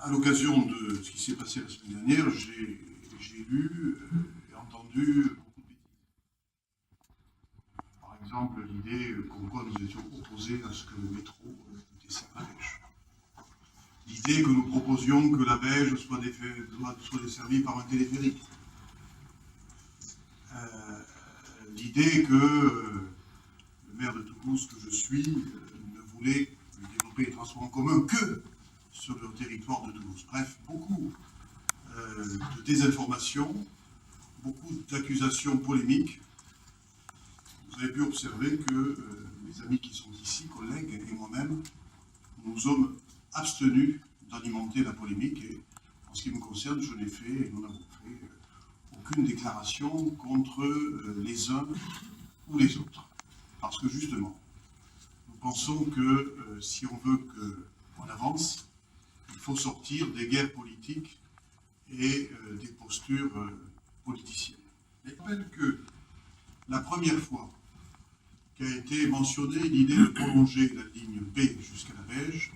À l'occasion de ce qui s'est passé la semaine dernière, j'ai lu et entendu beaucoup de bêtises. Par exemple, l'idée comme quoi nous étions opposés à ce que le métro dessert la Beige. L'idée que nous proposions que la Beige soit desservie par un téléphérique. L'idée que le maire de Toulouse que je suis ne voulait développer les transports en commun que sur le territoire de Toulouse. Bref, beaucoup de désinformation, beaucoup d'accusations polémiques. Vous avez pu observer que mes amis qui sont ici, collègues et moi-même, nous sommes abstenus d'alimenter la polémique et en ce qui me concerne, je n'ai fait, et nous n'avons fait, aucune déclaration contre les uns ou les autres. Parce que justement, nous pensons que si on veut qu'on avance, il faut sortir des guerres politiques et des postures politiciennes. Je rappelle que la première fois qu'a été mentionnée l'idée de prolonger la ligne B jusqu'à la Beige,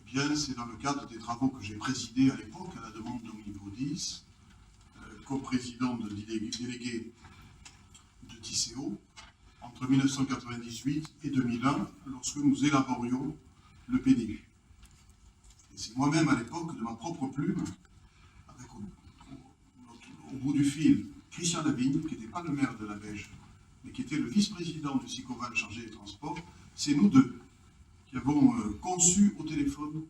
eh bien, c'est dans le cadre des travaux que j'ai présidés à l'époque, à la demande de Dominique Baudis, co-président de délégué de Tisséo, entre 1998 et 2001, lorsque nous élaborions le PDU. Et c'est moi-même, à l'époque, de ma propre plume, avec au bout du fil, Christian Lavigne, qui n'était pas le maire de la Beige, mais qui était le vice-président du SICOVAL chargé des transports, c'est nous deux qui avons conçu au téléphone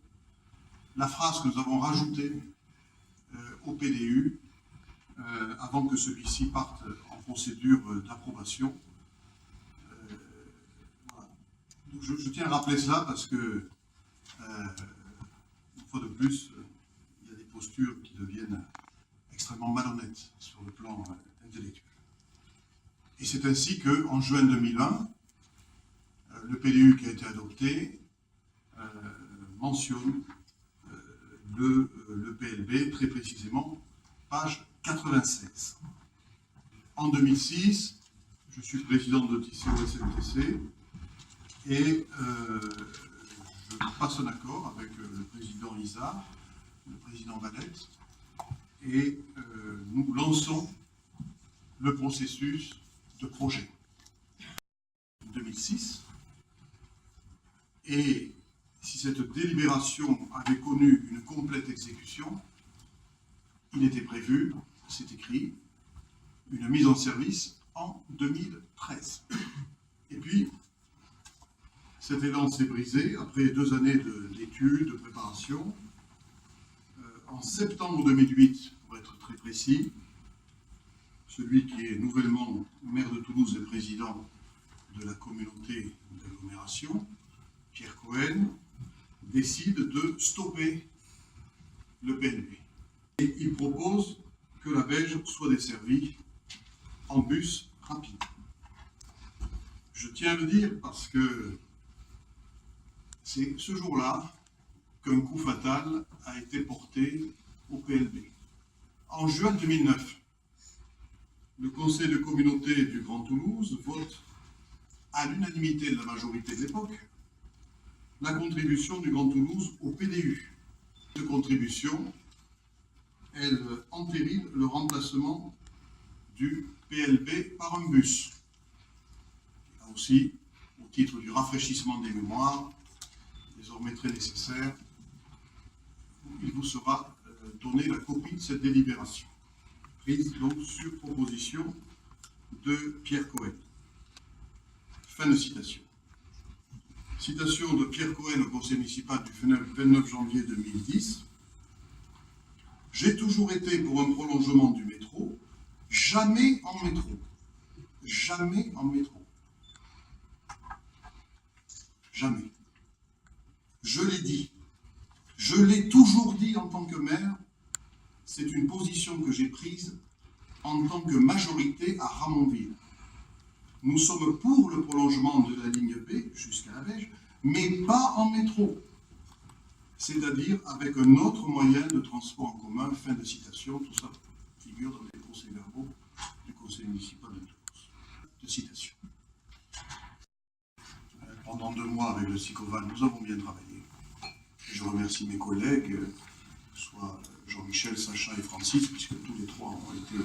la phrase que nous avons rajoutée au PDU avant que celui-ci parte en procédure d'approbation. Voilà. Donc je tiens à rappeler cela parce que, une fois de plus, il y a des postures qui deviennent extrêmement malhonnêtes sur le plan intellectuel. Et c'est ainsi qu'en juin 2001, le PDU qui a été adopté mentionne le PLB, très précisément, page 96. En 2006, je suis président de Tisséo-SNTC et je passe un accord avec le président Isard, le président Valette, et nous lançons le processus de projet. 2006. Et si cette délibération avait connu une complète exécution, il était prévu, c'est écrit, une mise en service en 2013. Et puis, cet élan s'est brisé après 2 années d'études, de préparation. En septembre 2008, pour être très précis, celui qui est nouvellement maire de Toulouse et président de la communauté d'agglomération, Pierre Cohen, décide de stopper le PNB. Et il propose que la Beige soit desservie en bus rapide. Je tiens à le dire parce que c'est ce jour-là qu'un coup fatal a été porté au PLB. En juin 2009, le conseil de communauté du Grand Toulouse vote à l'unanimité de la majorité de l'époque la contribution du Grand Toulouse au PDU. Cette contribution, elle entérine le remplacement du PLB par un bus. Là aussi, au titre du rafraîchissement des mémoires, désormais très nécessaire, il vous sera donné la copie de cette délibération, prise donc sur proposition de Pierre Cohen. Fin de citation. Citation de Pierre Cohen au conseil municipal du 29 janvier 2010. « J'ai toujours été pour un prolongement du métro, jamais en métro. Jamais en métro. Jamais. Je l'ai dit. Je l'ai toujours dit en tant que maire. C'est une position que j'ai prise en tant que majorité à Ramonville. Nous sommes pour le prolongement de la ligne B jusqu'à la Beige, mais pas en métro, c'est-à-dire avec un autre moyen de transport en commun. » Fin de citation, tout ça figure dans les procès-verbaux du conseil municipal de Toulouse. De citation. Pendant 2 mois avec le SICOVAL, nous avons bien travaillé. puis je remercie mes collègues, soit Jean-Michel, Sacha et Francis, puisque tous les trois ont été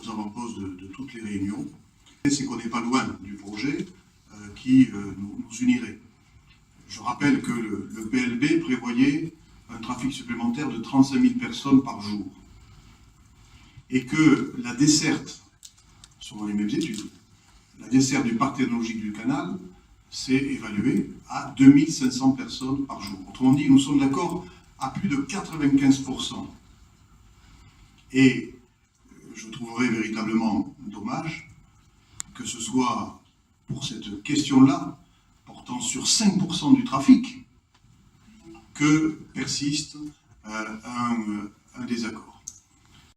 aux avant-postes de toutes les réunions. C'est qu'on n'est pas loin du projet qui nous unirait. Je rappelle que le PLB prévoyait un trafic supplémentaire de 35 000 personnes par jour. Et que la desserte, selon les mêmes études, la desserte du parc technologique du canal s'est évaluée à 2500 personnes par jour. Autrement dit, nous sommes d'accord à plus de 95%. Et je trouverais véritablement dommage que ce soit pour cette question-là, portant sur 5% du trafic, que persiste un désaccord.